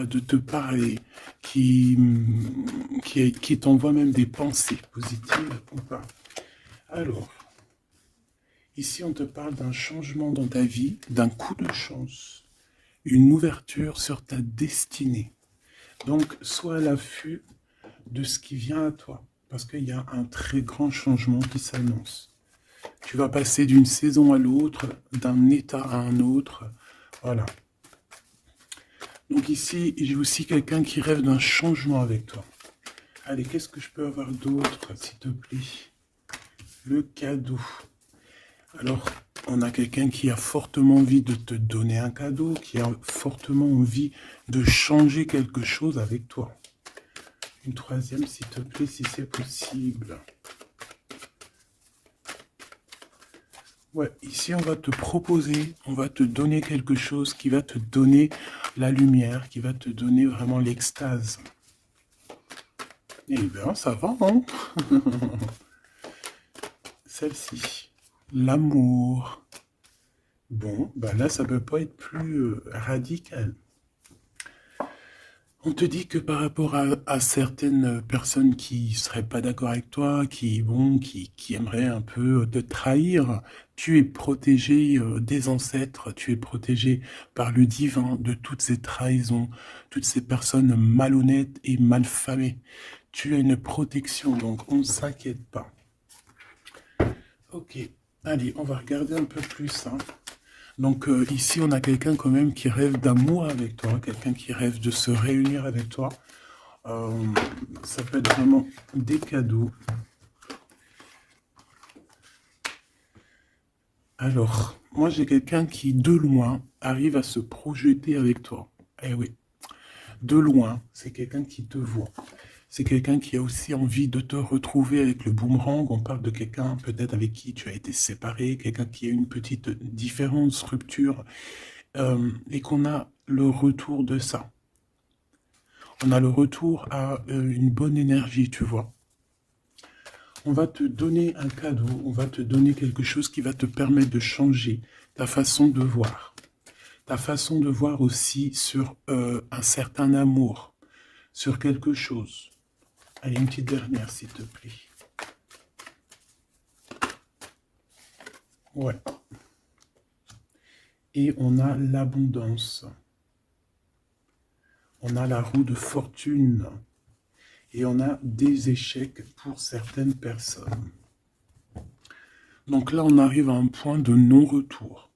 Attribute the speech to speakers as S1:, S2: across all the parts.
S1: de te parler, qui t'envoie même des pensées positives ou pas. Alors, ici on te parle d'un changement dans ta vie, d'un coup de chance, une ouverture sur ta destinée. Donc, sois à l'affût de ce qui vient à toi, parce qu'il y a un très grand changement qui s'annonce. Tu vas passer d'une saison à l'autre, d'un état à un autre, voilà. Donc ici, j'ai aussi quelqu'un qui rêve d'un changement avec toi. Allez, qu'est-ce que je peux avoir d'autre, s'il te plaît? Le cadeau. Alors, on a quelqu'un qui a fortement envie de te donner un cadeau, qui a fortement envie de changer quelque chose avec toi. Une troisième, s'il te plaît, si c'est possible. Ouais, ici, on va te proposer, on va te donner quelque chose qui va te donner la lumière, qui va te donner vraiment l'extase. Eh bien, ça va, hein? Celle-ci, l'amour. Bon, bah là, ça peut pas être plus radical. On te dit que par rapport à certaines personnes qui seraient pas d'accord avec toi, qui aimeraient un peu te trahir, tu es protégé des ancêtres, tu es protégé par le divin de toutes ces trahisons, toutes ces personnes malhonnêtes et malfamées. Tu as une protection, donc on ne s'inquiète pas. Ok, allez, on va regarder un peu plus, hein. Donc ici, on a quelqu'un quand même qui rêve d'amour avec toi, quelqu'un qui rêve de se réunir avec toi. Euh, Ça peut être vraiment des cadeaux. Alors, moi j'ai quelqu'un qui, de loin, arrive à se projeter avec toi. Eh oui, de loin, c'est quelqu'un qui te voit. C'est quelqu'un qui a aussi envie de te retrouver avec le boomerang. On parle de quelqu'un peut-être avec qui tu as été séparé, quelqu'un qui a une petite différence, rupture, et qu'on a le retour de ça. On a le retour à une bonne énergie, tu vois. On va te donner un cadeau, on va te donner quelque chose qui va te permettre de changer ta façon de voir. Ta façon de voir aussi sur un certain amour, sur quelque chose. Allez, une petite dernière, s'il te plaît. Ouais. Et on a l'abondance. On a la roue de fortune. Et on a des échecs pour certaines personnes. Donc là, on arrive à un point de non-retour.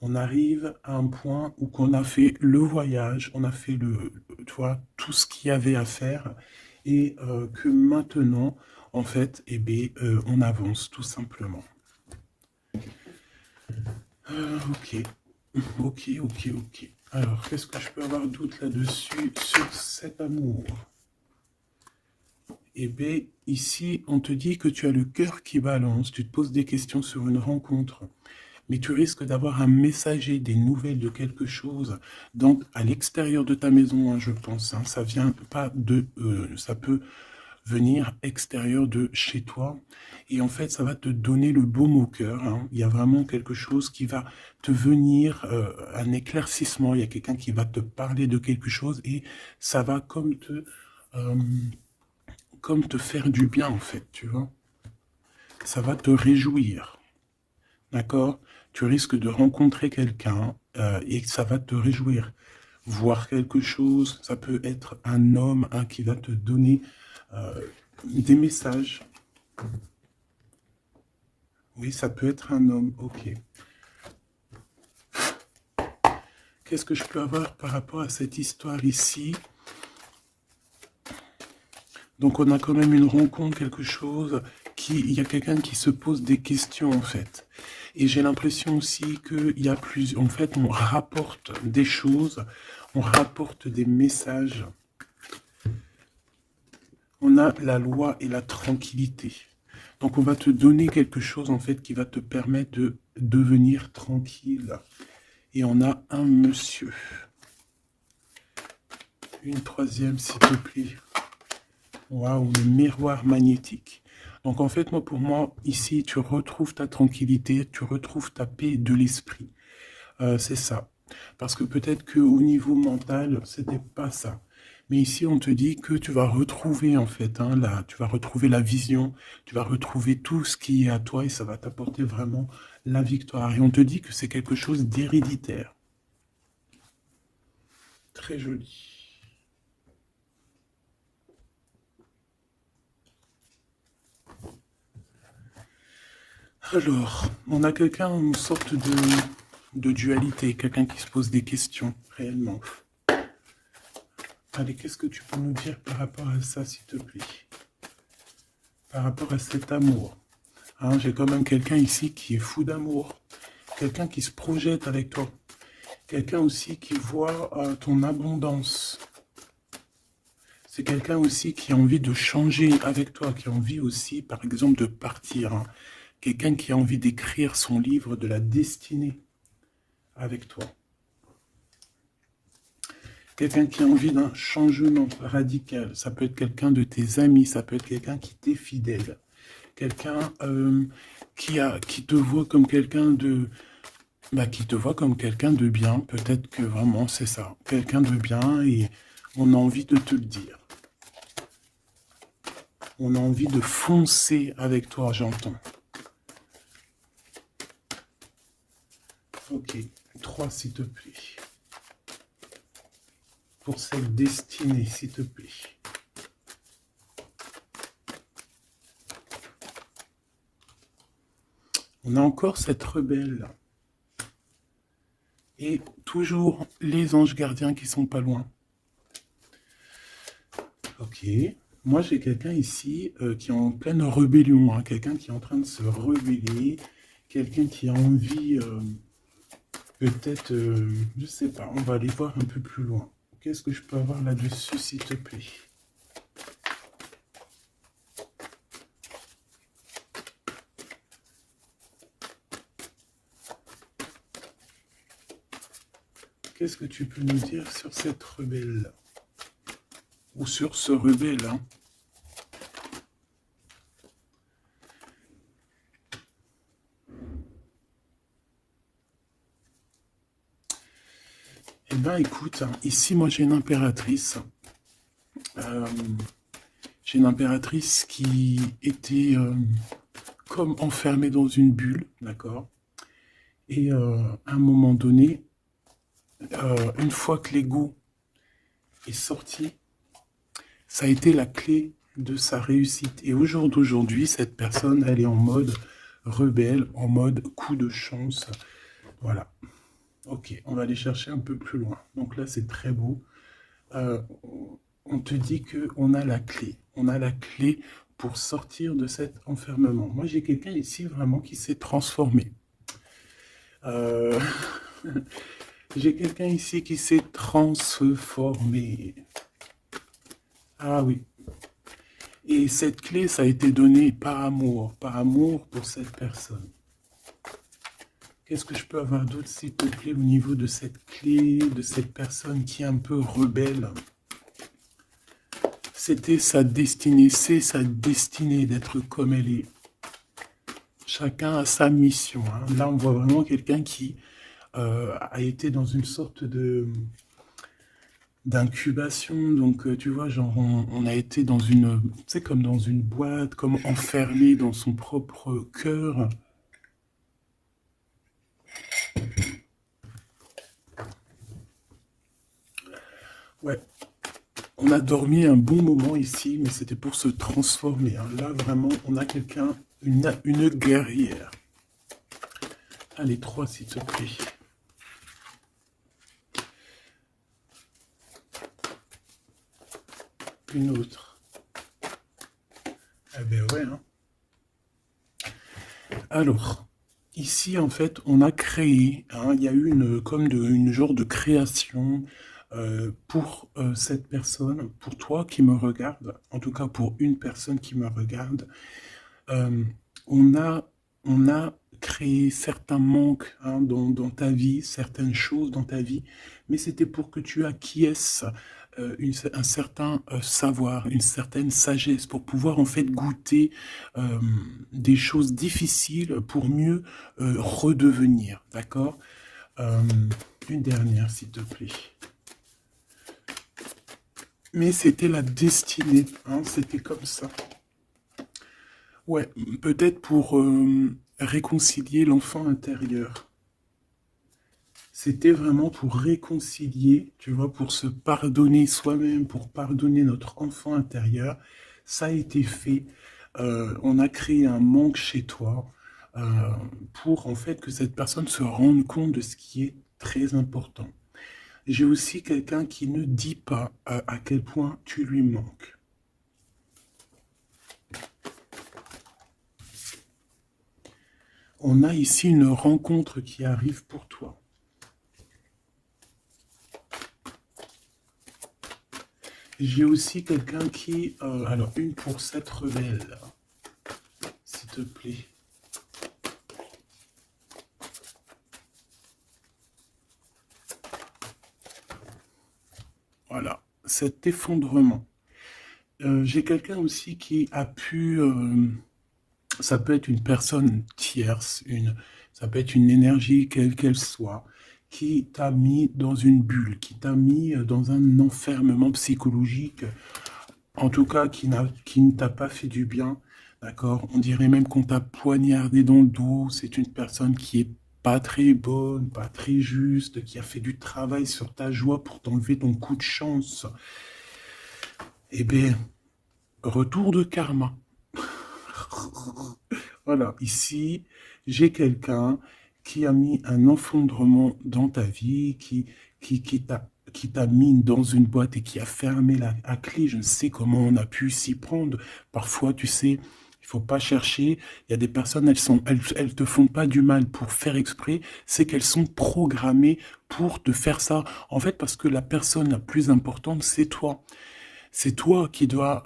S1: On arrive à un point où qu'on a fait le voyage, on a fait tu vois, tout ce qu'il y avait à faire, et que maintenant, en fait, eh bien, on avance tout simplement. Ok, ok. Alors, qu'est-ce que je peux avoir d'autre là-dessus sur cet amour? Eh bien, ici, on te dit que tu as le cœur qui balance, tu te poses des questions sur une rencontre, mais tu risques d'avoir un messager, des nouvelles de quelque chose, donc à l'extérieur de ta maison, hein, je pense, hein, ça vient pas de, ça peut venir extérieur de chez toi, et en fait, ça va te donner le baume au cœur, hein. Il y a vraiment quelque chose qui va te venir, un éclaircissement, il y a quelqu'un qui va te parler de quelque chose, et ça va euh, comme te faire du bien, en fait, tu vois. Ça va te réjouir. D'accord? Tu risques de rencontrer quelqu'un et ça va te réjouir. Voir quelque chose, ça peut être un homme qui va te donner euh, des messages. Oui, ça peut être un homme, ok. Qu'est-ce que je peux avoir par rapport à cette histoire ici? Donc on a quand même une rencontre, quelque chose, il y a quelqu'un qui se pose des questions en fait. Et j'ai l'impression aussi qu'il y a plus, en fait, on rapporte des choses, on rapporte des messages. On a la loi et la tranquillité. Donc on va te donner quelque chose en fait qui va te permettre de devenir tranquille. Et on a un monsieur. Une troisième, s'il te plaît. Waouh, le miroir magnétique. Donc en fait, pour moi, ici, tu retrouves ta tranquillité, tu retrouves ta paix de l'esprit. C'est ça. Parce que peut-être qu'au niveau mental, c'était pas ça. Mais ici, on te dit que tu vas retrouver, en fait, hein, tu vas retrouver la vision, tu vas retrouver tout ce qui est à toi et ça va t'apporter vraiment la victoire. Et on te dit que c'est quelque chose d'héréditaire. Très joli. Alors, on a quelqu'un, une sorte de dualité, quelqu'un qui se pose des questions, réellement. Allez, qu'est-ce que tu peux nous dire par rapport à ça, s'il te plaît? Par rapport à cet amour. Hein, j'ai quand même quelqu'un ici qui est fou d'amour. Quelqu'un qui se projette avec toi. Quelqu'un aussi qui voit ton abondance. C'est quelqu'un aussi qui a envie de changer avec toi, qui a envie aussi, par exemple, de partir. Hein. Quelqu'un qui a envie d'écrire son livre de la destinée avec toi. Quelqu'un qui a envie d'un changement radical. Ça peut être quelqu'un de tes amis, ça peut être quelqu'un qui t'est fidèle. Quelqu'un qui te voit comme quelqu'un de... qui te voit comme quelqu'un de bien. Peut-être que vraiment c'est ça. Quelqu'un de bien et on a envie de te le dire. On a envie de foncer avec toi, j'entends. Ok, 3 s'il te plaît. Pour cette destinée, s'il te plaît. On a encore cette rebelle. Et toujours les anges gardiens qui sont pas loin. Ok. Moi, j'ai quelqu'un ici qui est en pleine rébellion. Hein, quelqu'un qui est en train de se rebeller. Quelqu'un qui a envie... peut-être... je sais pas. On va aller voir un peu plus loin. Qu'est-ce que je peux avoir là-dessus, s'il te plaît? Qu'est-ce que tu peux nous dire sur cette rebelle? Ou sur ce rebelle, hein? Eh bien, écoute, ici, moi, j'ai une impératrice. J'ai une impératrice qui était comme enfermée dans une bulle, d'accord? Et à un moment donné, une fois que l'ego est sorti, ça a été la clé de sa réussite. Et au jour d'aujourd'hui, cette personne, elle est en mode rebelle, en mode coup de chance. Voilà. Ok, on va aller chercher un peu plus loin. Donc là, c'est très beau. On te dit qu'on a la clé. On a la clé pour sortir de cet enfermement. Moi, j'ai quelqu'un ici vraiment qui s'est transformé. J'ai quelqu'un ici qui s'est transformé. Ah oui. Et cette clé, ça a été donné par amour pour cette personne. Qu'est-ce que je peux avoir d'autre, s'il te plaît, au niveau de cette clé, de cette personne qui est un peu rebelle? C'était sa destinée, c'est sa destinée d'être comme elle est. Chacun a sa mission. Hein. Là, on voit vraiment quelqu'un qui a été dans une sorte de d'incubation. Donc, tu vois, genre, on a été dans une, tu sais, comme dans une boîte, comme enfermé dans son propre cœur. Ouais. On a dormi un bon moment ici, mais c'était pour se transformer. Hein. Là, vraiment, on a quelqu'un, une guerrière. Allez, 3, s'il te plaît. Une autre. Eh ben ouais. Hein. Alors, ici, en fait, on a créé, hein, il y a eu une genre de création pour cette personne, pour toi qui me regarde, en tout cas pour une personne qui me regarde. Euh, on a créé certains manques hein, dans ta vie, certaines choses dans ta vie, mais c'était pour que tu acquiesces un certain savoir, une certaine sagesse, pour pouvoir en fait goûter des choses difficiles pour mieux redevenir, d'accord? Une dernière, s'il te plaît. Mais c'était la destinée, hein, c'était comme ça. Ouais, peut-être pour réconcilier l'enfant intérieur. C'était vraiment pour réconcilier, tu vois, pour se pardonner soi-même, pour pardonner notre enfant intérieur. Ça a été fait. On a créé un manque chez toi euh, pour en fait que cette personne se rende compte de ce qui est très important. J'ai aussi quelqu'un qui ne dit pas à quel point tu lui manques. On a ici une rencontre qui arrive pour toi. J'ai aussi quelqu'un qui... alors, une pour cette rebelle, s'il te plaît. Voilà, cet effondrement. J'ai quelqu'un aussi qui a pu... ça peut être une personne tierce, ça peut être une énergie, quelle qu'elle soit, qui t'a mis dans une bulle, qui t'a mis dans un enfermement psychologique, en tout cas qui ne t'a pas fait du bien, d'accord? On dirait même qu'on t'a poignardé dans le dos, c'est une personne qui est pas très bonne, pas très juste, qui a fait du travail sur ta joie pour t'enlever ton coup de chance. Eh bien, retour de karma. Voilà, ici, j'ai quelqu'un qui a mis un effondrement dans ta vie, qui t'a mis dans une boîte et qui a fermé la clé. Je ne sais comment on a pu s'y prendre. Parfois, tu sais, il faut pas chercher. Il y a des personnes, elles te font pas du mal pour faire exprès. C'est qu'elles sont programmées pour te faire ça. En fait, parce que la personne la plus importante, c'est toi. C'est toi qui dois,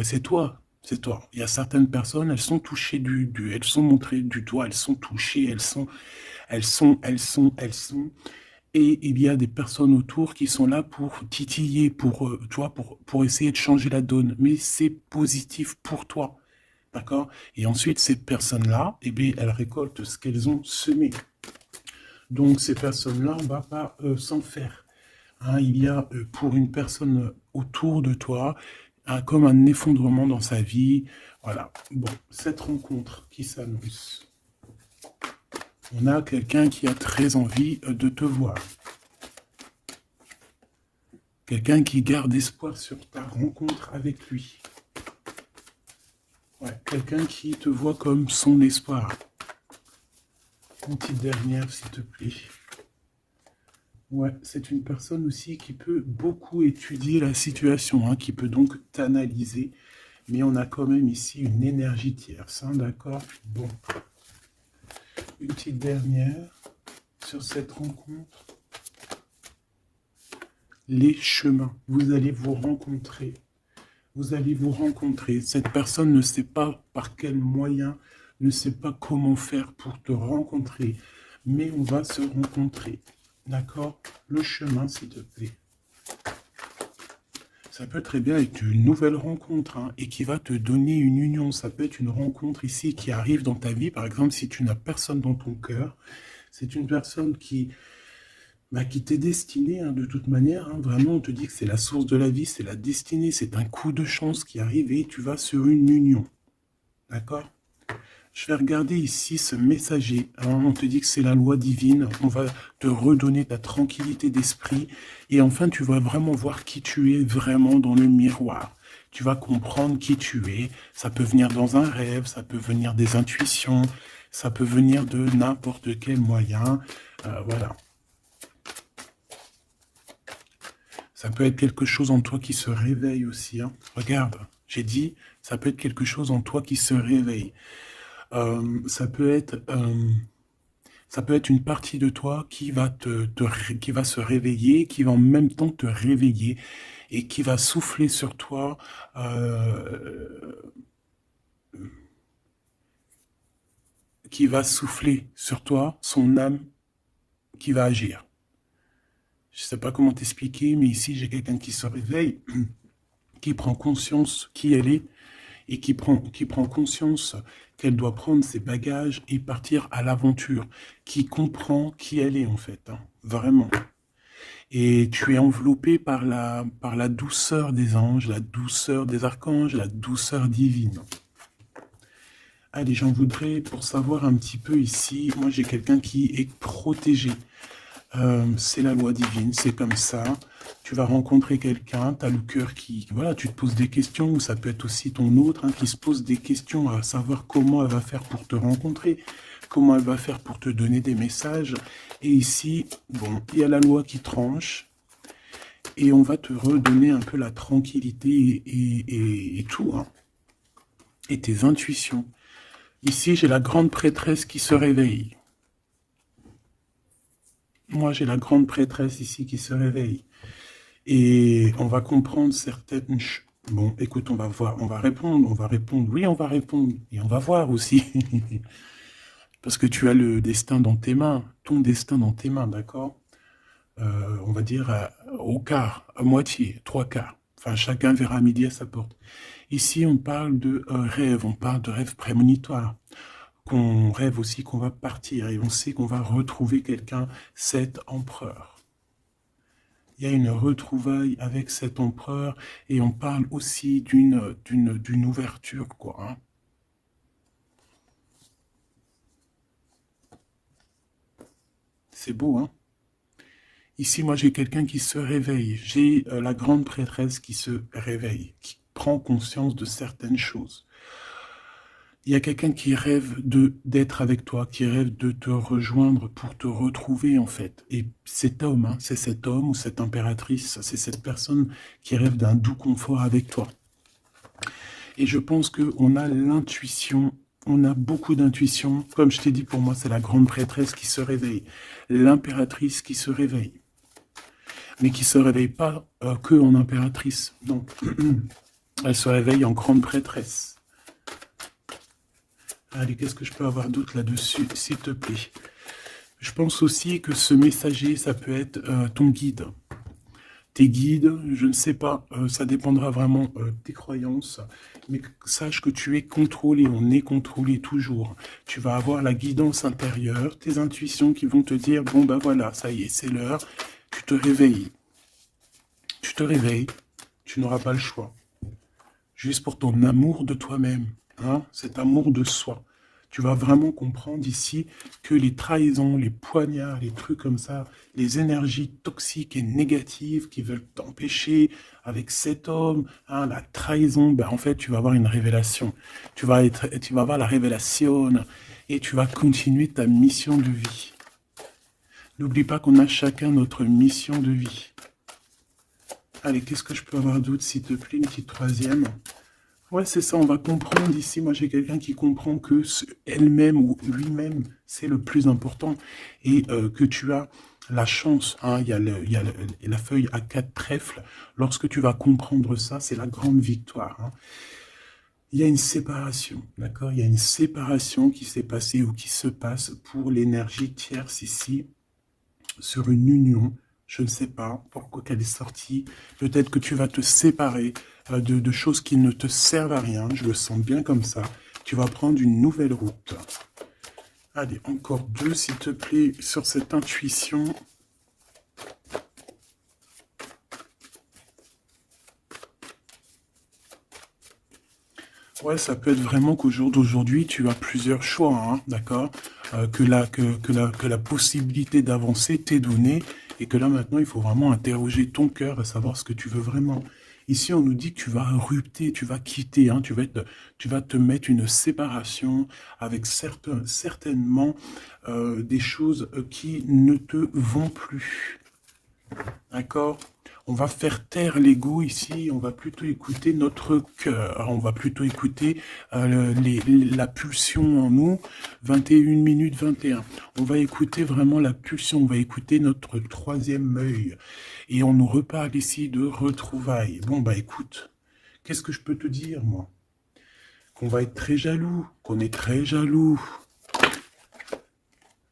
S1: c'est toi, c'est toi. Il y a certaines personnes, elles sont touchées elles sont montrées du doigt, elles sont touchées, elles sont. Et il y a des personnes autour qui sont là pour titiller, tu vois, pour essayer de changer la donne. Mais c'est positif pour toi, d'accord? Et ensuite, ces personnes-là, eh bien, elles récoltent ce qu'elles ont semé. Donc, ces personnes-là, on ne va pas s'en faire. Hein, il y a pour une personne autour de toi comme un effondrement dans sa vie. Voilà. Bon, cette rencontre qui s'annonce. On a quelqu'un qui a très envie de te voir. Quelqu'un qui garde espoir sur ta rencontre avec lui. Ouais, quelqu'un qui te voit comme son espoir. Une petite dernière, s'il te plaît. Ouais, c'est une personne aussi qui peut beaucoup étudier la situation, hein, qui peut donc t'analyser. Mais on a quand même ici une énergie tierce, hein, d'accord? Bon. Une petite dernière sur cette rencontre. Les chemins. Vous allez vous rencontrer. Vous allez vous rencontrer. Cette personne ne sait pas par quel moyen, ne sait pas comment faire pour te rencontrer. Mais on va se rencontrer. D'accord? Le chemin, s'il te plaît. Ça peut très bien être une nouvelle rencontre, hein, et qui va te donner une union. Ça peut être une rencontre ici qui arrive dans ta vie. Par exemple, si tu n'as personne dans ton cœur, c'est une personne qui t'est destinée, hein, de toute manière. Hein. Vraiment, on te dit que c'est la source de la vie, c'est la destinée, c'est un coup de chance qui arrive et tu vas sur une union. D'accord? Je vais regarder ici ce messager. Alors, on te dit que c'est la loi divine. On va te redonner ta tranquillité d'esprit. Et enfin, tu vas vraiment voir qui tu es vraiment dans le miroir. Tu vas comprendre qui tu es. Ça peut venir dans un rêve, ça peut venir des intuitions, ça peut venir de n'importe quel moyen. Voilà. Ça peut être quelque chose en toi qui se réveille aussi. Hein. Regarde, j'ai dit, ça peut être quelque chose en toi qui se réveille. Ça peut être une partie de toi qui va qui va se réveiller, qui va en même temps te réveiller et qui va souffler sur toi, qui va souffler sur toi son âme qui va agir. Je ne sais pas comment t'expliquer, mais ici j'ai quelqu'un qui se réveille, qui prend conscience qui elle est et qui prend conscience qu'elle doit prendre ses bagages et partir à l'aventure, qui comprend qui elle est en fait, hein, vraiment. Et tu es enveloppé par la douceur des anges, la douceur des archanges, la douceur divine. Allez, j'en voudrais pour savoir un petit peu ici. Moi, j'ai quelqu'un qui est protégé. C'est la loi divine, c'est comme ça. Tu vas rencontrer quelqu'un, tu as le cœur qui... Voilà, tu te poses des questions, ou ça peut être aussi ton autre, hein, qui se pose des questions à savoir comment elle va faire pour te rencontrer, comment elle va faire pour te donner des messages. Et ici, bon, il y a la loi qui tranche, et on va te redonner un peu la tranquillité et tout, hein, et tes intuitions. Ici, j'ai la grande prêtresse qui se réveille. Moi, j'ai la grande prêtresse ici qui se réveille. Et on va comprendre certaines... Bon, écoute, on va voir, on va répondre, oui, on va répondre. Et on va voir aussi. Parce que tu as le destin dans tes mains, ton destin dans tes mains, d'accord? On va dire au quart, à moitié, trois quarts. Enfin, chacun verra midi à sa porte. Ici, on parle de rêve, on parle de rêve prémonitoire. Qu'on rêve aussi qu'on va partir et on sait qu'on va retrouver quelqu'un, cet empereur. Il y a une retrouvaille avec cet empereur et on parle aussi d'une ouverture, quoi. Hein. C'est beau, hein? Ici, moi, j'ai quelqu'un qui se réveille. J'ai la grande prêtresse qui se réveille, qui prend conscience de certaines choses. Il y a quelqu'un qui rêve d'être avec toi, qui rêve de te rejoindre pour te retrouver, en fait. Et cet homme, hein, c'est cet homme ou cette impératrice, c'est cette personne qui rêve d'un doux confort avec toi. Et je pense qu'on a l'intuition, on a beaucoup d'intuition. Comme je t'ai dit, pour moi, c'est la grande prêtresse qui se réveille, l'impératrice qui se réveille. Mais qui ne se réveille pas que en impératrice, non. Elle se réveille en grande prêtresse. Allez, qu'est-ce que je peux avoir d'autre là-dessus, s'il te plaît? Je pense aussi que ce messager, ça peut être ton guide. Tes guides, je ne sais pas, ça dépendra vraiment de tes croyances, mais sache que tu es contrôlé, on est contrôlé toujours. Tu vas avoir la guidance intérieure, tes intuitions qui vont te dire, bon ben voilà, ça y est, c'est l'heure, tu te réveilles. Tu te réveilles, tu n'auras pas le choix. Juste pour ton amour de toi-même. Hein, cet amour de soi. Tu vas vraiment comprendre ici que les trahisons, les poignards, les trucs comme ça, les énergies toxiques et négatives qui veulent t'empêcher avec cet homme, hein, la trahison, ben en fait, tu vas avoir une révélation. Tu vas avoir la révélation et tu vas continuer ta mission de vie. N'oublie pas qu'on a chacun notre mission de vie. Allez, qu'est-ce que je peux avoir d'autre, s'il te plaît, une petite troisième? Ouais, c'est ça, on va comprendre ici. Moi, j'ai quelqu'un qui comprend que elle-même ou lui-même, c'est le plus important. Et que tu as la chance, hein, il y a la feuille à 4 trèfles. Lorsque tu vas comprendre ça, c'est la grande victoire. Hein. Il y a une séparation, d'accord? Il y a une séparation qui s'est passée ou qui se passe pour l'énergie tierce ici, sur une union. Je ne sais pas pourquoi qu'elle est sortie. Peut-être que tu vas te séparer de choses qui ne te servent à rien. Je le sens bien comme ça. Tu vas prendre une nouvelle route. Allez, encore deux, s'il te plaît, sur cette intuition. Ouais, ça peut être vraiment qu'au jour d'aujourd'hui, tu as plusieurs choix, hein, d'accord, que la possibilité d'avancer t'est donnée et que là, maintenant, il faut vraiment interroger ton cœur et savoir ce que tu veux vraiment. Ici, on nous dit que tu vas rupter, tu vas quitter, hein, tu vas te mettre une séparation avec certainement des choses qui ne te vont plus. D'accord? On va faire taire l'ego ici, on va plutôt écouter notre cœur, on va plutôt écouter la pulsion en nous, 21 minutes 21. On va écouter vraiment la pulsion, on va écouter notre troisième œil. Et on nous reparle ici de retrouvailles. Bon, bah écoute, qu'est-ce que je peux te dire, moi? Qu'on va être très jaloux, qu'on est très jaloux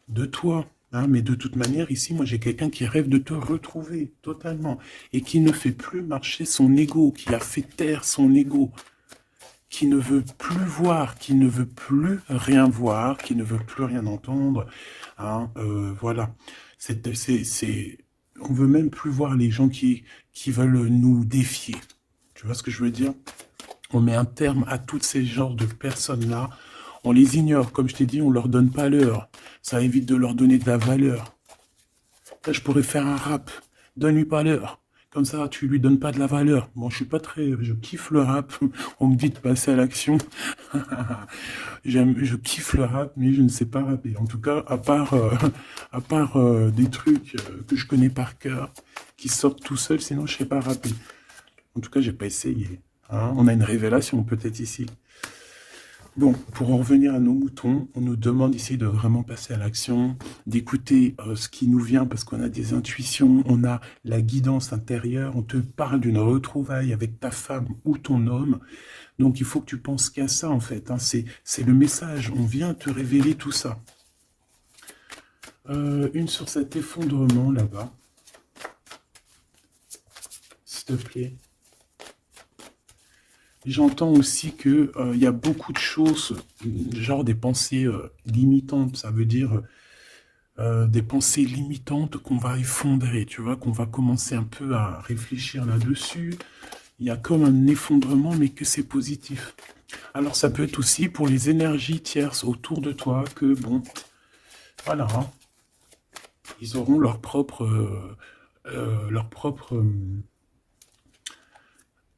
S1: de toi. Hein, mais de toute manière, ici, moi, j'ai quelqu'un qui rêve de te retrouver totalement et qui ne fait plus marcher son ego, qui a fait taire son ego, qui ne veut plus voir, qui ne veut plus rien voir, qui ne veut plus rien entendre. Hein, voilà. On veut même plus voir les gens qui veulent nous défier. Tu vois ce que je veux dire? On met un terme à tous ces genres de personnes-là. On les ignore. Comme je t'ai dit, on leur donne pas l'heure. Ça évite de leur donner de la valeur. Là, je pourrais faire un rap. Donne-lui pas l'heure. Comme ça, tu lui donnes pas de la valeur. Bon, je kiffe le rap. On me dit de passer à l'action. Je kiffe le rap, mais je ne sais pas rapper. En tout cas, à part des trucs que je connais par cœur, qui sortent tout seuls, sinon je sais pas rapper. En tout cas, j'ai pas essayé. Hein, on a une révélation peut-être ici. Bon, pour en revenir à nos moutons, on nous demande ici de vraiment passer à l'action, d'écouter ce qui nous vient parce qu'on a des intuitions, on a la guidance intérieure, on te parle d'une retrouvaille avec ta femme ou ton homme. Donc il faut que tu penses qu'à ça en fait, hein. C'est le message, on vient te révéler tout ça. Une sur cet effondrement là-bas, s'il te plaît. J'entends aussi que y a beaucoup de choses, genre des pensées limitantes. Ça veut dire des pensées limitantes qu'on va effondrer, tu vois, qu'on va commencer un peu à réfléchir là-dessus. Il y a comme un effondrement, mais que c'est positif. Alors ça peut être aussi pour les énergies tierces autour de toi que, bon, voilà, hein, ils auront leur propre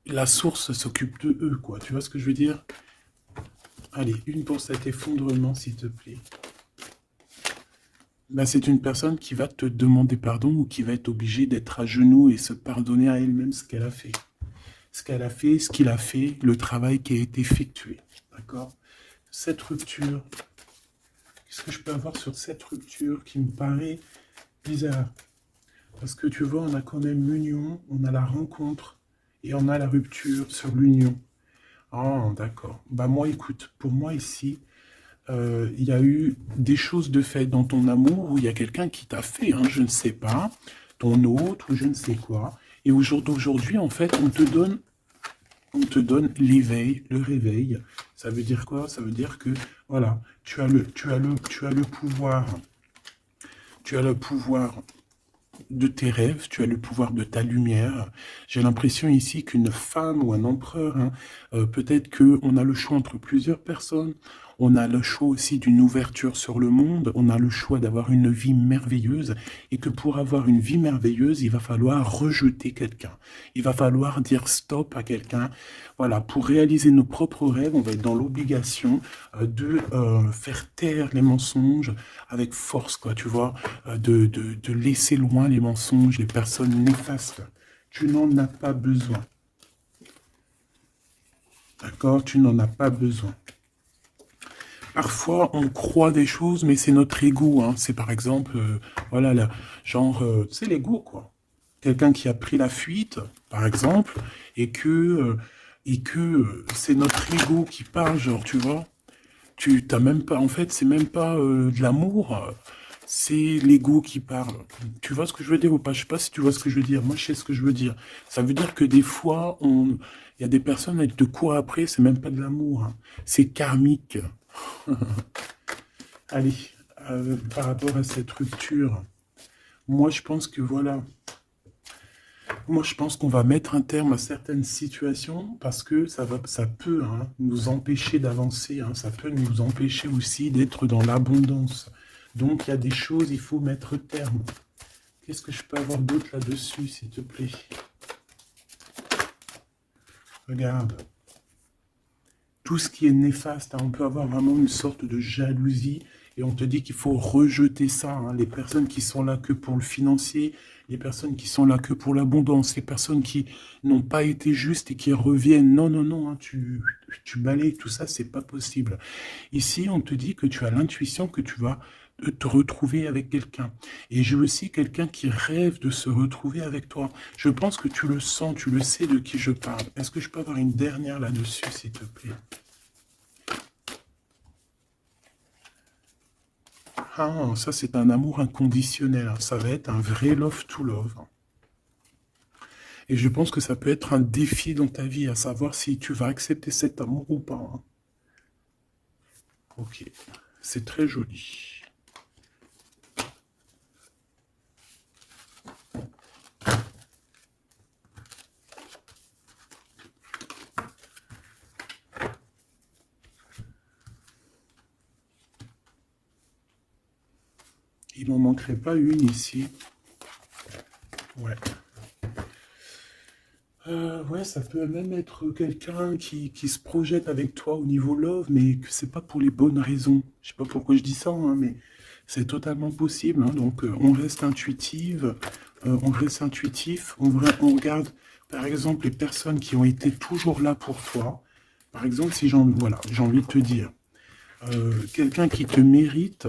S1: la source s'occupe de eux, quoi. Tu vois ce que je veux dire? Allez, une pour cet effondrement, s'il te plaît. Ben, c'est une personne qui va te demander pardon ou qui va être obligée d'être à genoux et se pardonner à elle-même ce qu'elle a fait. Ce qu'elle a fait, ce qu'il a fait, le travail qui a été effectué. D'accord? Cette rupture, qu'est-ce que je peux avoir sur cette rupture qui me paraît bizarre? Parce que tu vois, on a quand même l'union, on a la rencontre et on a la rupture sur l'union. Ah, d'accord. Bah moi, écoute, pour moi ici, il y a eu des choses de fait dans ton amour où il y a quelqu'un qui t'a fait, hein, je ne sais pas, ton autre ou je ne sais quoi. Et au jour d'aujourd'hui, en fait, on te donne l'éveil, le réveil. Ça veut dire quoi? Ça veut dire que, voilà, tu as le pouvoir. Tu as le pouvoir de tes rêves, tu as le pouvoir de ta lumière. J'ai l'impression ici qu'une femme ou un empereur, hein, peut-être qu'on a le choix entre plusieurs personnes, on a le choix aussi d'une ouverture sur le monde, on a le choix d'avoir une vie merveilleuse, et que pour avoir une vie merveilleuse, il va falloir rejeter quelqu'un. Il va falloir dire stop à quelqu'un. Voilà, pour réaliser nos propres rêves, on va être dans l'obligation de faire taire les mensonges avec force, quoi, tu vois, de laisser loin les mensonges, les personnes néfastes. Tu n'en as pas besoin. D'accord? Tu n'en as pas besoin. Parfois, on croit des choses, mais c'est notre ego. Hein. C'est par exemple, voilà, genre, c'est l'ego, quoi. Quelqu'un qui a pris la fuite, par exemple, et que c'est notre ego qui parle, genre, tu vois. Tu t'as même pas, en fait, c'est même pas de l'amour, c'est l'ego qui parle. Tu vois ce que je veux dire ou pas? Je sais pas si tu vois ce que je veux dire. Moi, je sais ce que je veux dire. Ça veut dire que des fois, il y a des personnes, elles te courent après, c'est même pas de l'amour. Hein. C'est karmique. Allez, par rapport à cette rupture, moi, je pense que voilà. Moi, je pense qu'on va mettre un terme à certaines situations parce que ça peut hein, nous empêcher d'avancer. Hein, ça peut nous empêcher aussi d'être dans l'abondance. Donc, il y a des choses, il faut mettre terme. Qu'est-ce que je peux avoir d'autre là-dessus, s'il te plaît? Regarde. Tout ce qui est néfaste, hein, on peut avoir vraiment une sorte de jalousie et on te dit qu'il faut rejeter ça. Hein, les personnes qui sont là que pour le financier, les personnes qui sont là que pour l'abondance, les personnes qui n'ont pas été justes et qui reviennent. Non, non, non, hein, tu balayes tout ça, c'est pas possible. Ici, on te dit que tu as l'intuition que tu vas te retrouver avec quelqu'un. Et j'ai aussi quelqu'un qui rêve de se retrouver avec toi. Je pense que tu le sens, tu le sais de qui je parle. Est-ce que je peux avoir une dernière là-dessus, s'il te plaît? Ah, ça c'est un amour inconditionnel. Ça va être un vrai love to love. Et je pense que ça peut être un défi dans ta vie, à savoir si tu vas accepter cet amour ou pas, hein. Ok, c'est très joli. Il n'en manquerait pas une ici. Ouais. Ouais, ça peut même être quelqu'un qui se projette avec toi au niveau love, mais que c'est pas pour les bonnes raisons. Je sais pas pourquoi je dis ça, hein, mais c'est totalement possible, hein. Donc, on reste intuitive, on reste intuitif, on regarde, par exemple, les personnes qui ont été toujours là pour toi. Par exemple, si voilà, j'ai envie de te dire, quelqu'un qui te mérite,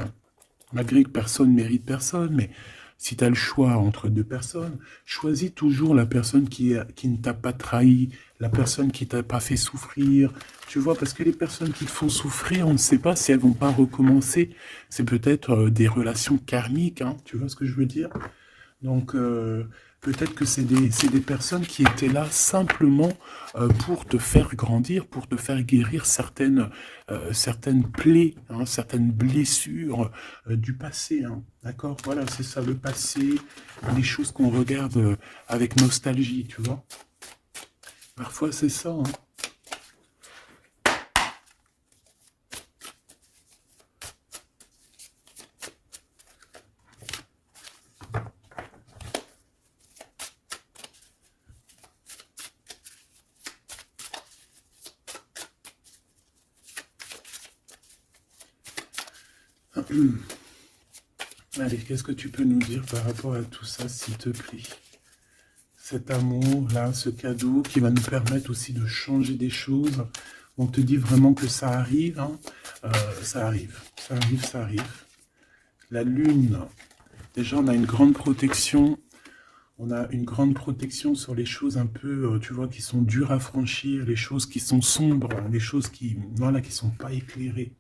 S1: malgré que personne ne mérite personne, mais si tu as le choix entre deux personnes, choisis toujours la personne qui ne t'a pas trahi, la personne qui t'a pas fait souffrir. Tu vois, parce que les personnes qui te font souffrir, on ne sait pas si elles vont pas recommencer. C'est peut-être des relations karmiques, hein, tu vois ce que je veux dire? Donc, peut-être que c'est des personnes qui étaient là simplement pour te faire grandir, pour te faire guérir certaines plaies, hein, certaines blessures du passé, hein. D'accord? Voilà, c'est ça, le passé, les choses qu'on regarde avec nostalgie, tu vois. Parfois, c'est ça, hein. Allez, qu'est-ce que tu peux nous dire par rapport à tout ça, s'il te plaît? Cet amour-là, ce cadeau qui va nous permettre aussi de changer des choses. On te dit vraiment que ça arrive, hein. Ça arrive, ça arrive, ça arrive. La lune, déjà on a une grande protection. On a une grande protection sur les choses un peu, tu vois, qui sont dures à franchir, les choses qui sont sombres, les choses qui, voilà, qui sont pas éclairées.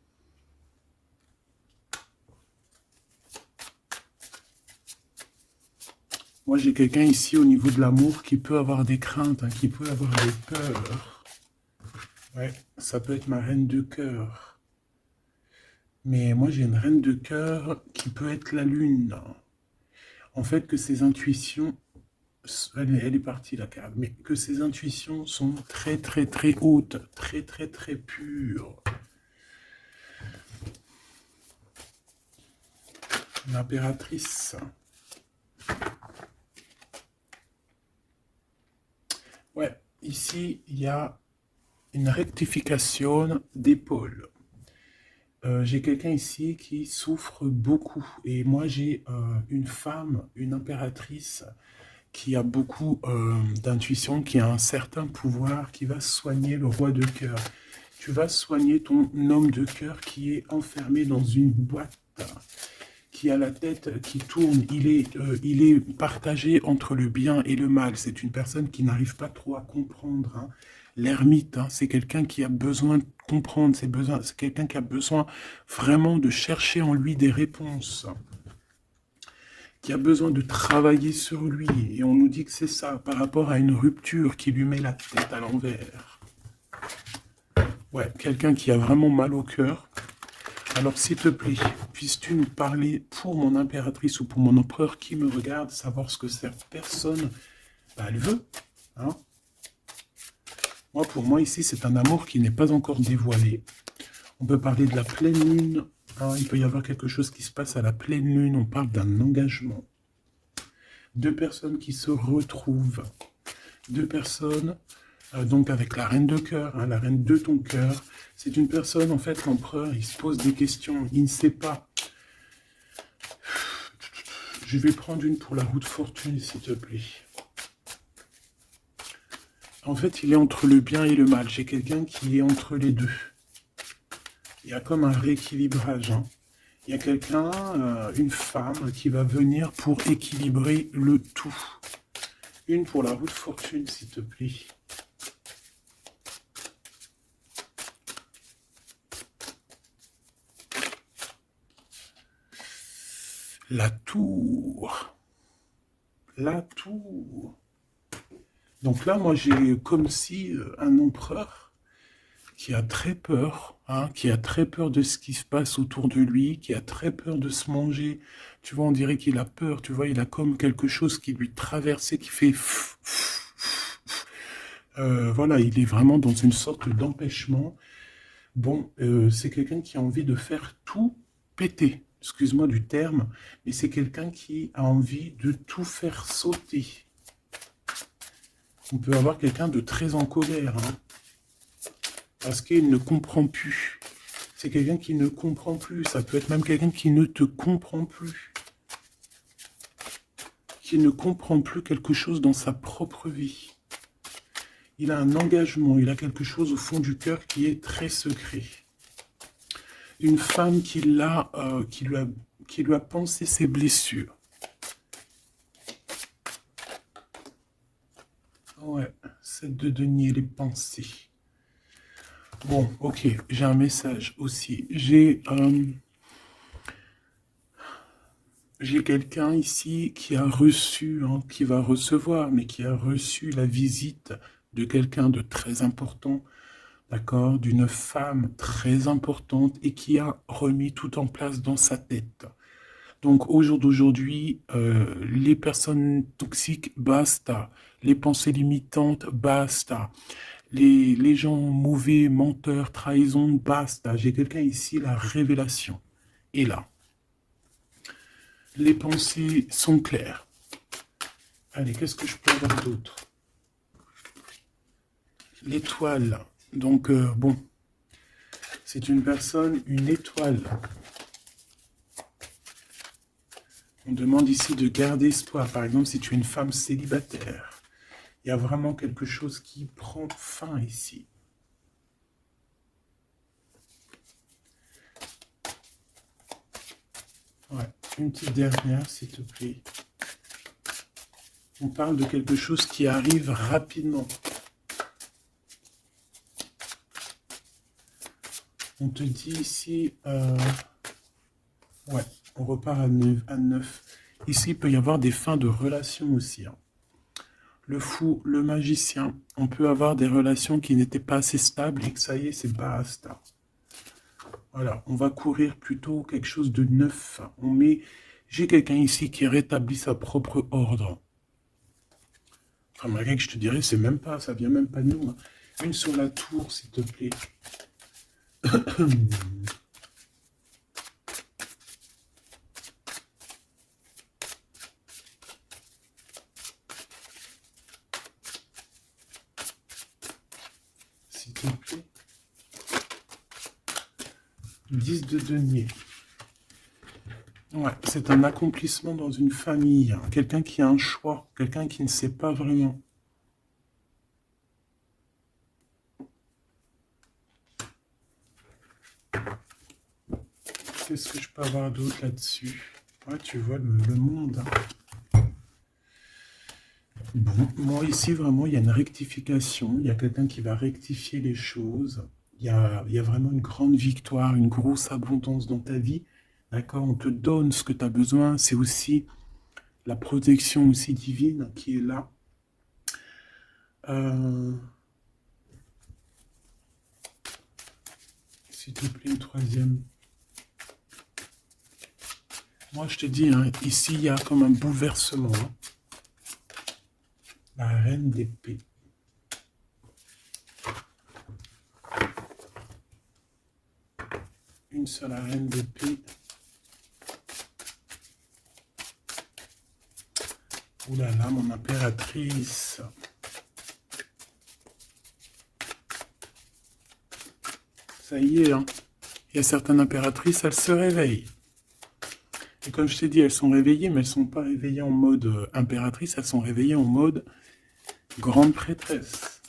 S1: Moi, j'ai quelqu'un ici au niveau de l'amour qui peut avoir des craintes, hein, qui peut avoir des peurs. Ouais, ça peut être ma reine de cœur. Mais moi, j'ai une reine de cœur qui peut être la lune. En fait, que ses intuitions, elle est partie la carte, mais que ses intuitions sont très, très, très hautes, très, très, très pures. L'impératrice. Ouais, ici, il y a une rectification d'épaule. J'ai quelqu'un ici qui souffre beaucoup. Et moi, j'ai une femme, une impératrice, qui a beaucoup d'intuition, qui a un certain pouvoir, qui va soigner le roi de cœur. Tu vas soigner ton homme de cœur qui est enfermé dans une boîte, qui a la tête qui tourne. Il est partagé entre le bien et le mal. C'est une personne qui n'arrive pas trop à comprendre, hein. L'ermite, hein, c'est quelqu'un qui a besoin de comprendre, c'est quelqu'un qui a besoin vraiment de chercher en lui des réponses, qui a besoin de travailler sur lui. Et on nous dit que c'est ça, par rapport à une rupture qui lui met la tête à l'envers. Ouais, quelqu'un qui a vraiment mal au cœur. Alors, s'il te plaît, puisses-tu nous parler pour mon impératrice ou pour mon empereur qui me regarde, savoir ce que cette personne, bah, elle veut, hein? Moi, pour moi, ici, c'est un amour qui n'est pas encore dévoilé. On peut parler de la pleine lune, hein, il peut y avoir quelque chose qui se passe à la pleine lune, on parle d'un engagement. Deux personnes qui se retrouvent, deux personnes, donc avec la reine de cœur, hein, la reine de ton cœur. C'est une personne, en fait, l'empereur, il se pose des questions, il ne sait pas. Je vais prendre une pour la roue de fortune, s'il te plaît. En fait, il est entre le bien et le mal. J'ai quelqu'un qui est entre les deux. Il y a comme un rééquilibrage, hein. Il y a quelqu'un, une femme, qui va venir pour équilibrer le tout. Une pour la roue de fortune, s'il te plaît. La tour. La tour. Donc là, moi, j'ai comme si un empereur qui a très peur, hein, qui a très peur de ce qui se passe autour de lui, qui a très peur de se manger. Tu vois, on dirait qu'il a peur, tu vois, il a comme quelque chose qui lui traverse et qui fait... voilà, il est vraiment dans une sorte d'empêchement. Bon, c'est quelqu'un qui a envie de faire tout péter. Excuse-moi du terme, mais c'est quelqu'un qui a envie de tout faire sauter. On peut avoir quelqu'un de très en colère, hein, parce qu'il ne comprend plus. C'est quelqu'un qui ne comprend plus. Ça peut être même quelqu'un qui ne te comprend plus. Qui ne comprend plus quelque chose dans sa propre vie. Il a un engagement, il a quelque chose au fond du cœur qui est très secret. Une femme qui lui a pensé ses blessures. Ouais, 7 de denier, les pensées. Bon, ok, j'ai un message aussi. J'ai quelqu'un ici qui a reçu, hein, qui va recevoir, mais qui a reçu la visite de quelqu'un de très important, d'accord, d'une femme très importante et qui a remis tout en place dans sa tête. Donc au jour d'aujourd'hui, les personnes toxiques, basta. Les pensées limitantes, basta. Les gens mauvais, menteurs, trahison, basta. J'ai quelqu'un ici, la révélation est là. Les pensées sont claires. Allez, qu'est-ce que je peux avoir d'autre? L'étoile. Donc, bon, c'est une personne, une étoile. On demande ici de garder espoir. Par exemple, si tu es une femme célibataire, il y a vraiment quelque chose qui prend fin ici. Ouais, une petite dernière, s'il te plaît. On parle de quelque chose qui arrive rapidement. On te dit ici... ouais, on repart à 9. Ici, il peut y avoir des fins de relations aussi. Hein. Le fou, le magicien, on peut avoir des relations qui n'étaient pas assez stables et que ça y est, c'est basta. Voilà, on va courir plutôt quelque chose de neuf. J'ai quelqu'un ici qui rétablit sa propre ordre. Enfin, malgré que je te dirais, c'est même pas, ça vient même pas de nous. Hein. Une sur la tour, s'il te plaît. S'il te plaît. 10 de denier. Ouais, c'est un accomplissement dans une famille. Hein. Quelqu'un qui a un choix. Quelqu'un qui ne sait pas vraiment. Qu'est-ce que je peux avoir d'autre là-dessus? Ouais, tu vois le monde. Hein. Bon, moi ici, vraiment, il y a une rectification. Il y a quelqu'un qui va rectifier les choses. Il y a vraiment une grande victoire, une grosse abondance dans ta vie. D'accord? On te donne ce que tu as besoin. C'est aussi la protection aussi divine qui est là. S'il te plaît, une troisième. Moi, je te dis, hein, ici, il y a comme un bouleversement. Hein. La reine d'épée. Une seule reine d'épée. Ouh là là, mon impératrice. Ça y est, hein. Il y a certaines impératrices, elles se réveillent. Et comme je t'ai dit, elles sont réveillées, mais elles ne sont pas réveillées en mode impératrice, elles sont réveillées en mode grande prêtresse.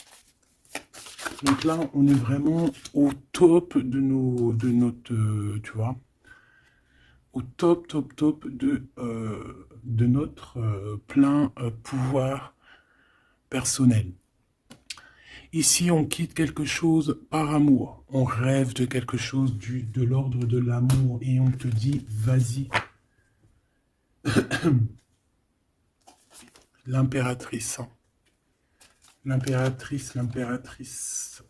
S1: Donc là, on est vraiment au top de notre, tu vois, au top de notre plein pouvoir personnel. Ici, on quitte quelque chose par amour. On rêve de quelque chose de l'ordre de l'amour et on te dit, vas-y. L'impératrice. Hein. L'impératrice, l'impératrice.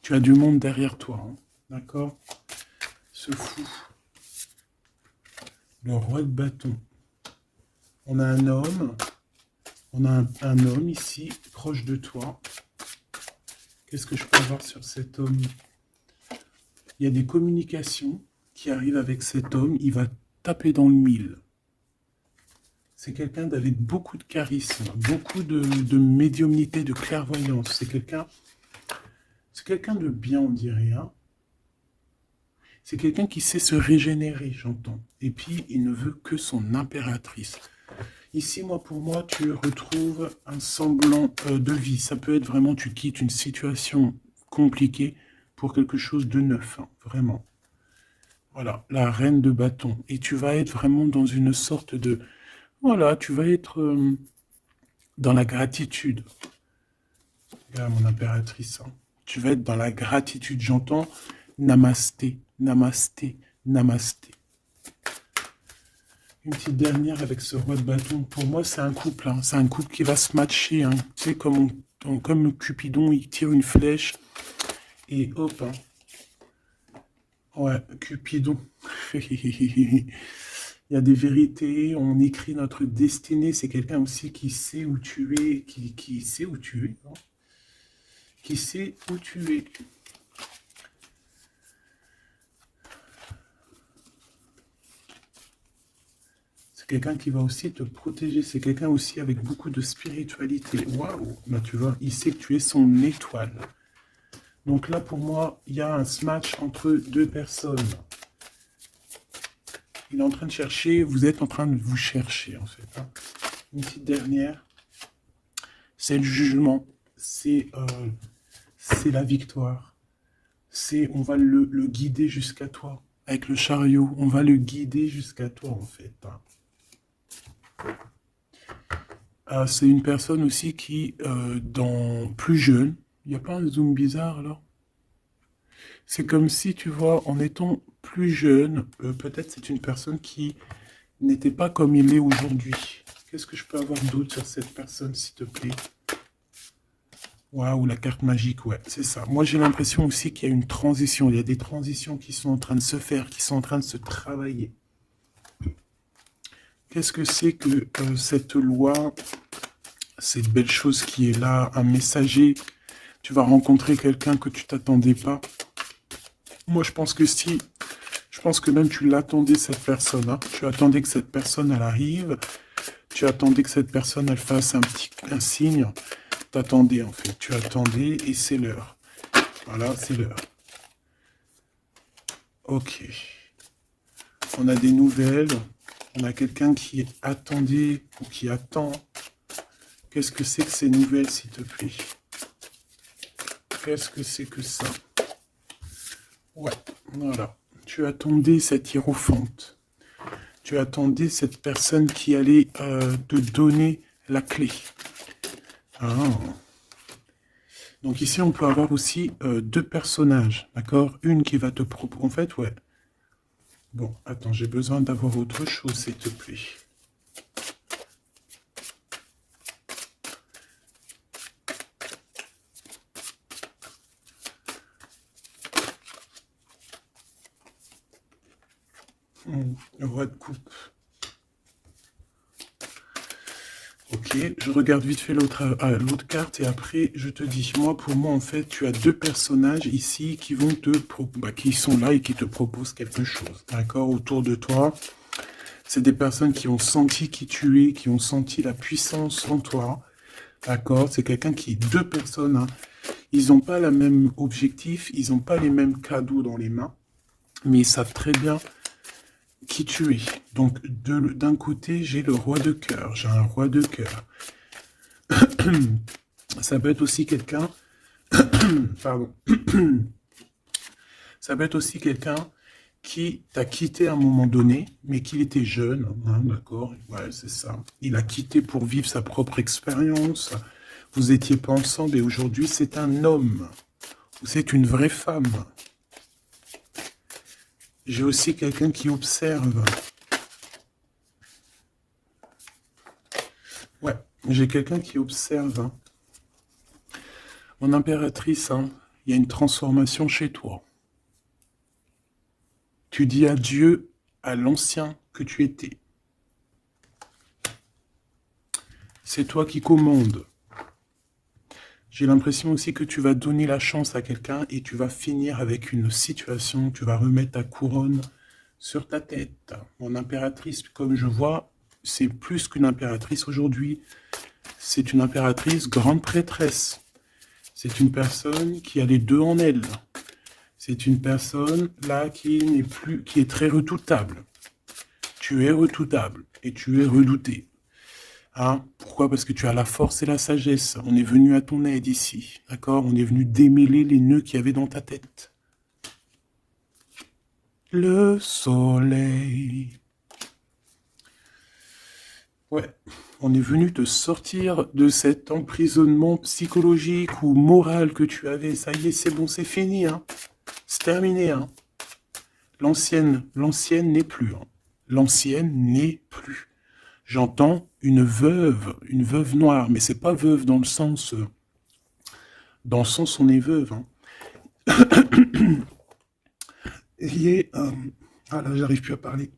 S1: Tu as du monde derrière toi, hein, d'accord? Ce fou. Le roi de bâton. On a un homme. On a un homme ici, proche de toi. Qu'est-ce que je peux avoir sur cet homme? Il y a des communications qui arrivent avec cet homme. Il va taper dans le mille. C'est quelqu'un avec beaucoup de charisme, beaucoup de médiumnité, de clairvoyance. C'est quelqu'un de bien, on dirait. Hein. C'est quelqu'un qui sait se régénérer, j'entends. Et puis, il ne veut que son impératrice. Ici, pour moi, tu retrouves un semblant de vie. Ça peut être vraiment, tu quittes une situation compliquée pour quelque chose de neuf, hein, vraiment. Voilà, la reine de bâton. Et tu vas être vraiment dans une sorte de... Voilà, tu vas être dans la gratitude. Regarde mon impératrice. Hein. Tu vas être dans la gratitude. J'entends namasté, namasté, namasté. Une petite dernière avec ce roi de bâton. Pour moi, c'est un couple. Hein. C'est un couple qui va se matcher. Hein. Tu sais, comme Cupidon, il tire une flèche. Et hop. Hein. Ouais, Cupidon. Il y a des vérités. On écrit notre destinée. C'est quelqu'un aussi qui sait où tu es. Qui sait où tu es. Hein. Qui sait où tu es. Quelqu'un qui va aussi te protéger. C'est quelqu'un aussi avec beaucoup de spiritualité. Waouh! Bah, tu vois, il sait que tu es son étoile. Donc là, pour moi, il y a un match entre deux personnes. Il est en train de chercher, vous êtes en train de vous chercher, en fait. Hein. Une petite dernière. C'est le jugement. C'est la victoire. On va le guider jusqu'à toi. Avec le chariot, on va le guider jusqu'à toi, en fait. Hein. C'est une personne aussi qui, plus jeune, il n'y a pas un zoom bizarre alors? C'est comme si, tu vois, en étant plus jeune, peut-être c'est une personne qui n'était pas comme il est aujourd'hui. Qu'est-ce que je peux avoir d'autre sur cette personne, s'il te plaît? Waouh, la carte magique, ouais, c'est ça. Moi, j'ai l'impression aussi qu'il y a une transition. Il y a des transitions qui sont en train de se faire, qui sont en train de se travailler. Qu'est-ce que c'est que cette loi, cette belle chose qui est là, un messager? Tu vas rencontrer quelqu'un que tu t'attendais pas. Moi, je pense que si, je pense que même tu l'attendais, cette personne. Hein. Tu attendais que cette personne, elle arrive. Tu attendais que cette personne, elle fasse un signe. T'attendais, en fait. Tu attendais et c'est l'heure. Voilà, c'est l'heure. Ok. On a des nouvelles. On a quelqu'un qui attendait ou qui attend. Qu'est-ce que c'est que ces nouvelles, s'il te plaît? Qu'est-ce que c'est que ça? Ouais, voilà. Tu attendais cette hiérophante. Tu attendais cette personne qui allait te donner la clé. Ah. Donc ici, on peut avoir aussi deux personnages, d'accord? Une qui va te proposer... En fait, ouais. Bon, attends, j'ai besoin d'avoir autre chose, s'il te plaît. Le roi de coupe. Ok, je regarde vite fait l'autre carte et après je te dis. Pour moi en fait, tu as deux personnages ici qui vont qui sont là et qui te proposent quelque chose. D'accord, autour de toi. C'est des personnes qui ont senti qui tu es, qui ont senti la puissance en toi. D'accord, c'est quelqu'un deux personnes. Hein. Ils n'ont pas le même objectif, ils n'ont pas les mêmes cadeaux dans les mains, mais ils savent très bien qui tu es. Donc, d'un côté, j'ai le roi de cœur. J'ai un roi de cœur. Ça peut être aussi quelqu'un... Pardon. Ça peut être aussi quelqu'un qui t'a quitté à un moment donné, mais qu'il était jeune. Hein, d'accord? Ouais, c'est ça. Il a quitté pour vivre sa propre expérience. Vous n'étiez pas ensemble et aujourd'hui, c'est un homme. C'est une vraie femme. J'ai aussi quelqu'un qui observe. Ouais, J'ai quelqu'un qui observe, hein. Mon impératrice, hein, il y a une transformation chez toi. Tu dis adieu à l'ancien que tu étais. C'est toi qui commandes. J'ai l'impression aussi que tu vas donner la chance à quelqu'un et tu vas finir avec une situation, tu vas remettre ta couronne sur ta tête. Mon impératrice, comme je vois, c'est plus qu'une impératrice aujourd'hui. C'est une impératrice grande prêtresse. C'est une personne qui a les deux en elle. C'est une personne là qui est très redoutable. Tu es redoutable et tu es redouté. Hein? Pourquoi? Parce que tu as la force et la sagesse. On est venu à ton aide ici. D'accord? On est venu démêler les nœuds qu'il y avait dans ta tête. Le soleil. Ouais. On est venu te sortir de cet emprisonnement psychologique ou moral que tu avais. Ça y est, c'est bon, c'est fini. Hein? C'est terminé. Hein? L'ancienne n'est plus. Hein? L'ancienne n'est plus. J'entends une veuve noire, mais c'est pas veuve dans le sens on est veuve. Hein. Il est, ah là, j'arrive plus à parler.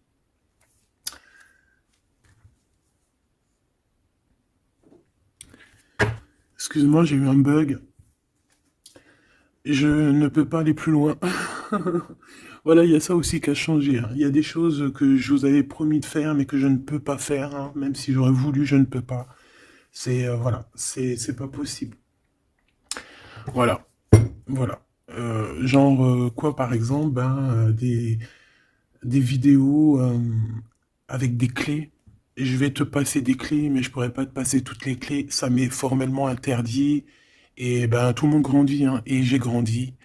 S1: Excuse-moi, j'ai eu un bug. Je ne peux pas aller plus loin. Voilà, il y a ça aussi qui a changé. Hein. Il y a des choses que je vous avais promis de faire, mais que je ne peux pas faire. Hein. Même si j'aurais voulu, je ne peux pas. C'est voilà, c'est pas possible. Voilà, voilà. Quoi, par exemple, des vidéos avec des clés. Et je vais te passer des clés, mais je pourrais pas te passer toutes les clés. Ça m'est formellement interdit. Et ben tout le monde grandit, hein, et j'ai grandi.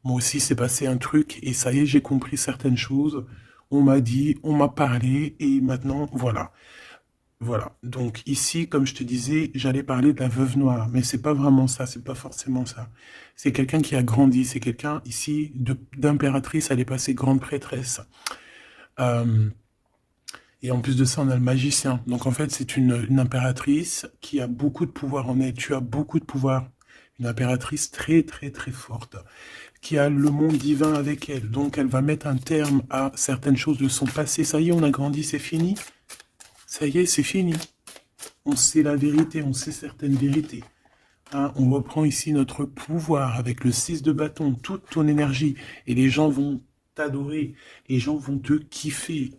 S1: Moi aussi, c'est passé un truc, et ça y est, j'ai compris certaines choses. On m'a dit, on m'a parlé, et maintenant, voilà. Voilà. Donc ici, comme je te disais, j'allais parler de la veuve noire, mais c'est pas vraiment ça, c'est pas forcément ça. C'est quelqu'un qui a grandi, c'est quelqu'un ici d'impératrice, elle est passée grande prêtresse. Euh, et en plus de ça, on a le magicien. Donc en fait, c'est une impératrice qui a beaucoup de pouvoir en elle. Tu as beaucoup de pouvoir. Une impératrice très très très forte, qui a le monde divin avec elle. Donc elle va mettre un terme à certaines choses de son passé. Ça y est, on a grandi, c'est fini. Ça y est, c'est fini. On sait la vérité, on sait certaines vérités. Hein, on reprend ici notre pouvoir avec le 6 de bâton, toute ton énergie. Et les gens vont t'adorer. Les gens vont te kiffer.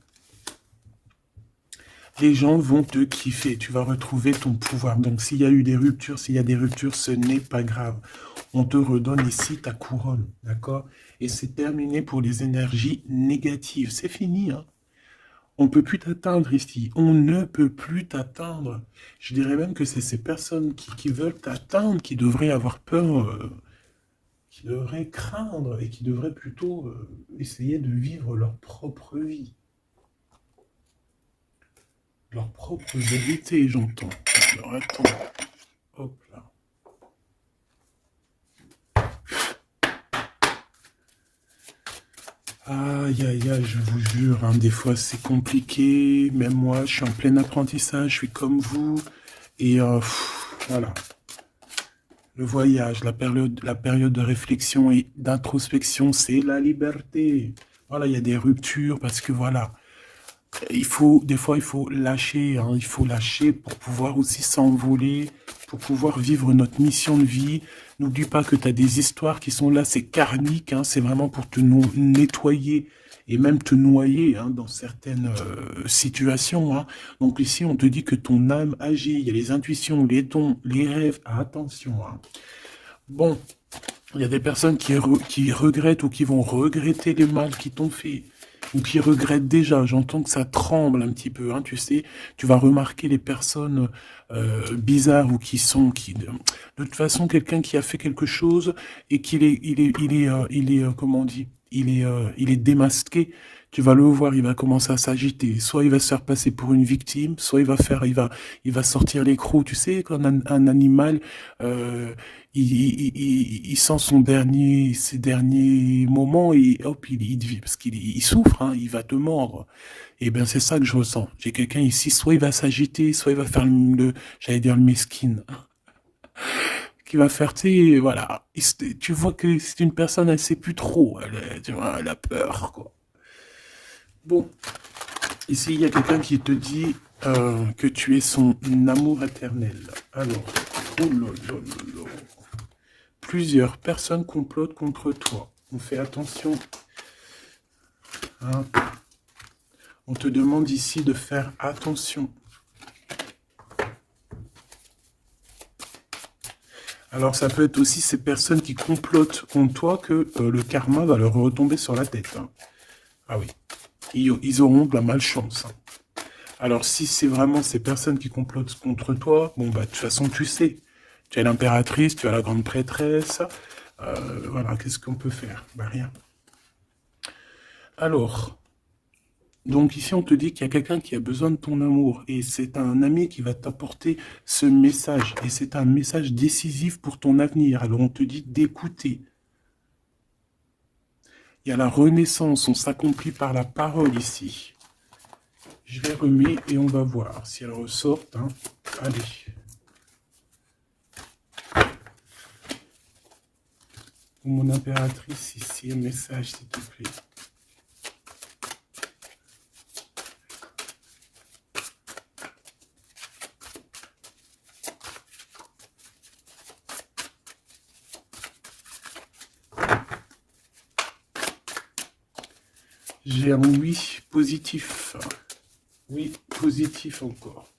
S1: Les gens vont te kiffer. Tu vas retrouver ton pouvoir. Donc s'il y a eu des ruptures, ce n'est pas grave. On te redonne ici ta couronne. D'accord? Et c'est terminé pour les énergies négatives. C'est fini, hein? On ne peut plus t'atteindre ici. On ne peut plus t'atteindre. Je dirais même que c'est ces personnes qui veulent t'atteindre qui devraient avoir peur, qui devraient craindre et qui devraient plutôt essayer de vivre leur propre vie. Leur propre vérité, j'entends. Alors attends. Hop là. Aïe, aïe, aïe, je vous jure, hein, des fois c'est compliqué. Même moi, je suis en plein apprentissage, je suis comme vous. Et voilà. Le voyage, la période de réflexion et d'introspection, c'est la liberté. Voilà, il y a des ruptures parce que voilà. Des fois, il faut lâcher, hein, il faut lâcher pour pouvoir aussi s'envoler, pour pouvoir vivre notre mission de vie. N'oublie pas que tu as des histoires qui sont là, c'est karmique, hein, c'est vraiment pour te nettoyer et même te noyer hein, dans certaines situations. Hein. Donc ici, on te dit que ton âme agit, il y a les intuitions, les dons, les rêves, attention. Hein. Bon, il y a des personnes qui regrettent ou qui vont regretter les mal qu'ils t'ont fait ou qui regrettent déjà. J'entends que ça tremble un petit peu, hein, tu sais. Tu vas remarquer les personnes bizarres ou de toute façon, quelqu'un qui a fait quelque chose et comment on dit, il est démasqué. Tu vas le voir, il va commencer à s'agiter. Soit il va se faire passer pour une victime, soit il va sortir les crocs. Tu sais, quand un animal, il sent ses derniers moments et hop, il devient, parce qu'il souffre, hein, il va te mordre. Et ben c'est ça que je ressens. J'ai quelqu'un ici, soit il va s'agiter, soit il va faire j'allais dire le mesquine, qui va faire, tu sais, voilà. Tu vois que c'est une personne, elle sait plus trop, tu vois, elle a peur, quoi. Bon, ici il y a quelqu'un qui te dit que tu es son amour éternel. Alors, oh là là là là. Plusieurs personnes complotent contre toi. On fait attention. Hein. On te demande ici de faire attention. Alors ça peut être aussi ces personnes qui complotent contre toi que le karma va leur retomber sur la tête. Hein. Ah oui, ils auront de la malchance. Hein. Alors si c'est vraiment ces personnes qui complotent contre toi, bon bah de toute façon tu sais. Tu as l'impératrice, tu as la grande prêtresse. Voilà, qu'est-ce qu'on peut faire? Bah rien. Alors, donc ici on te dit qu'il y a quelqu'un qui a besoin de ton amour et c'est un ami qui va t'apporter ce message et c'est un message décisif pour ton avenir. Alors on te dit d'écouter. Il y a la renaissance, on s'accomplit par la parole ici. Je les remets et on va voir si elles ressortent. Hein. Allez. Mon impératrice ici, un message s'il te plaît. J'ai un oui positif. Oui, positif encore.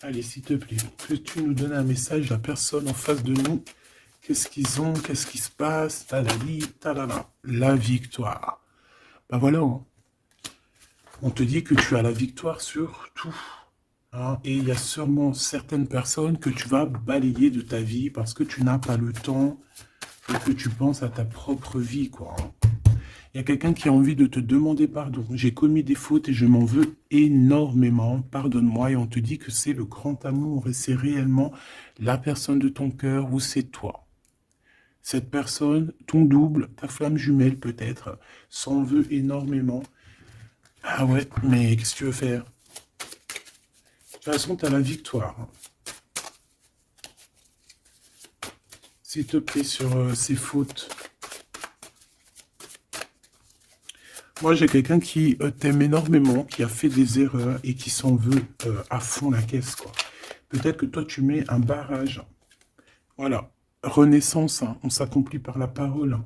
S1: Allez, s'il te plaît, que tu nous donnes un message à la personne en face de nous. Qu'est-ce qu'ils ont? Qu'est-ce qui se passe? Talali, talala. La victoire. Ben voilà. Hein. On te dit que tu as la victoire sur tout. Hein, et il y a sûrement certaines personnes que tu vas balayer de ta vie parce que tu n'as pas le temps et que tu penses à ta propre vie, quoi. Hein. Il y a quelqu'un qui a envie de te demander pardon. J'ai commis des fautes et je m'en veux énormément. Pardonne-moi. Et on te dit que c'est le grand amour et c'est réellement la personne de ton cœur ou c'est toi. Cette personne, ton double, ta flamme jumelle peut-être, s'en veut énormément. Ah ouais, mais qu'est-ce que tu veux faire? De toute façon, tu as la victoire. S'il te plaît, sur ces fautes. Moi, j'ai quelqu'un qui t'aime énormément, qui a fait des erreurs et qui s'en veut à fond la caisse, quoi. Peut-être que toi, tu mets un barrage. Voilà. Renaissance, hein. On s'accomplit par la parole.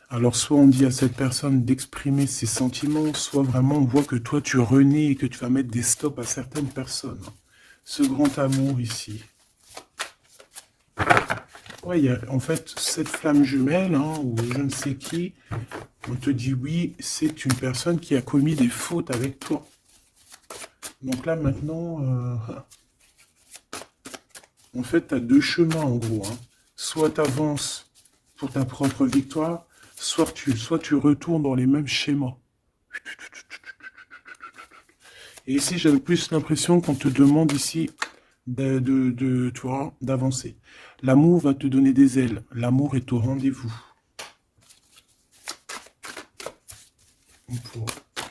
S1: Alors, soit on dit à cette personne d'exprimer ses sentiments, soit vraiment on voit que toi, tu renais et que tu vas mettre des stops à certaines personnes. Ce grand amour ici. Ouais, il y a en fait cette flamme jumelle, hein, ou je ne sais qui, on te dit oui, c'est une personne qui a commis des fautes avec toi. Donc là, maintenant, en fait, tu as deux chemins, en gros. Hein. Soit tu avances pour ta propre victoire, soit tu retournes dans les mêmes schémas. Et ici, j'avais plus l'impression qu'on te demande ici d'avancer. L'amour va te donner des ailes. L'amour est au rendez-vous. Pour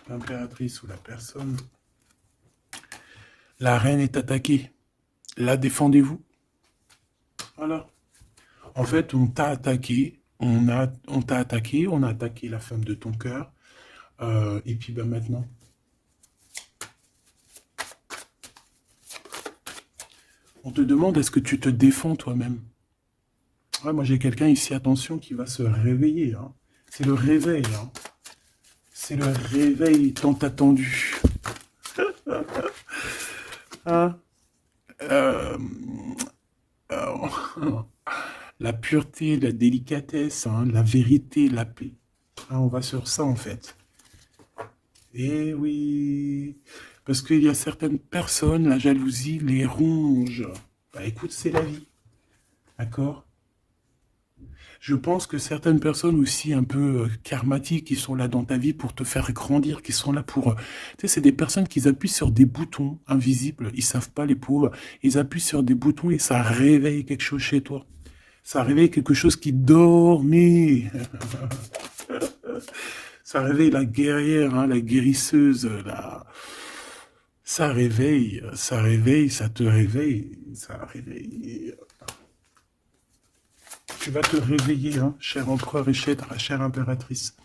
S1: l'impératrice ou la personne. La reine est attaquée. La défendez-vous. Voilà. En fait, on t'a attaqué. On t'a attaqué. On a attaqué la femme de ton cœur. Et puis ben, maintenant. On te demande est-ce que tu te défends toi-même. Ouais, moi j'ai quelqu'un ici, attention, qui va se réveiller. Hein. C'est le réveil. Hein. C'est le réveil tant attendu. Hein la pureté, la délicatesse, hein, la vérité, la paix. Hein, on va sur ça en fait. Eh oui, parce qu'il y a certaines personnes, la jalousie les ronge. Bah écoute, c'est la vie. D'accord? Je pense que certaines personnes aussi un peu karmatiques qui sont là dans ta vie pour te faire grandir, qui sont là pour... tu sais, c'est des personnes qui appuient sur des boutons invisibles, ils savent pas les pauvres, ils appuient sur des boutons et ça réveille quelque chose chez toi. Ça réveille quelque chose qui dormait. Ça réveille la guerrière, hein, la guérisseuse, ça réveille, ça réveille, ça te réveille, ça réveille. Tu vas te réveiller, hein, cher empereur et chère impératrice.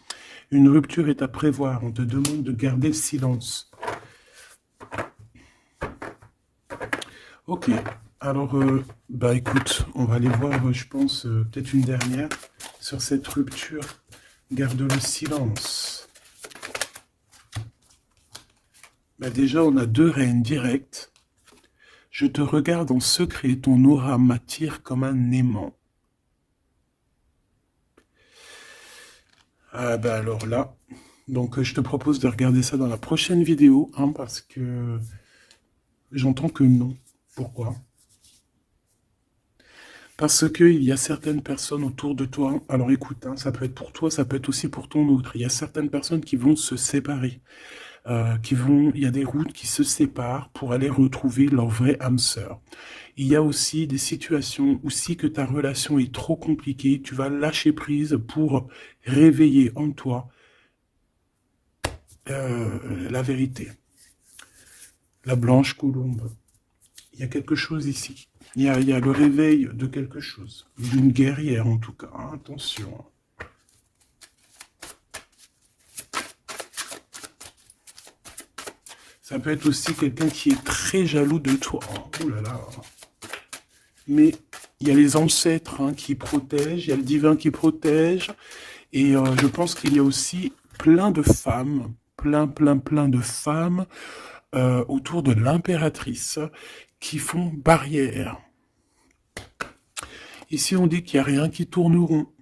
S1: Une rupture est à prévoir, on te demande de garder le silence. Ok, alors, bah écoute, on va aller voir, je pense, peut-être une dernière sur cette rupture. Garde le silence. Bah déjà, on a 2 reines directes. Je te regarde en secret, ton aura m'attire comme un aimant. Ah bah alors là, donc je te propose de regarder ça dans la prochaine vidéo, hein, parce que j'entends que non. Pourquoi? Parce qu'il y a certaines personnes autour de toi, alors écoute, hein, ça peut être pour toi, ça peut être aussi pour ton autre, il y a certaines personnes qui vont se séparer, il y a des routes qui se séparent pour aller retrouver leur vraie âme sœur. Il y a aussi des situations où si que ta relation est trop compliquée, tu vas lâcher prise pour réveiller en toi la vérité. La blanche colombe. Il y a quelque chose ici. Il y a le réveil de quelque chose. D'une guerrière en tout cas. Hein, attention. Ça peut être aussi quelqu'un qui est très jaloux de toi. Oh là là. Mais il y a les ancêtres, hein, qui protègent, il y a le divin qui protège. Et je pense qu'il y a aussi plein de femmes, plein de femmes autour de l'impératrice qui font barrière. Ici, on dit qu'il n'y a rien qui tourne rond.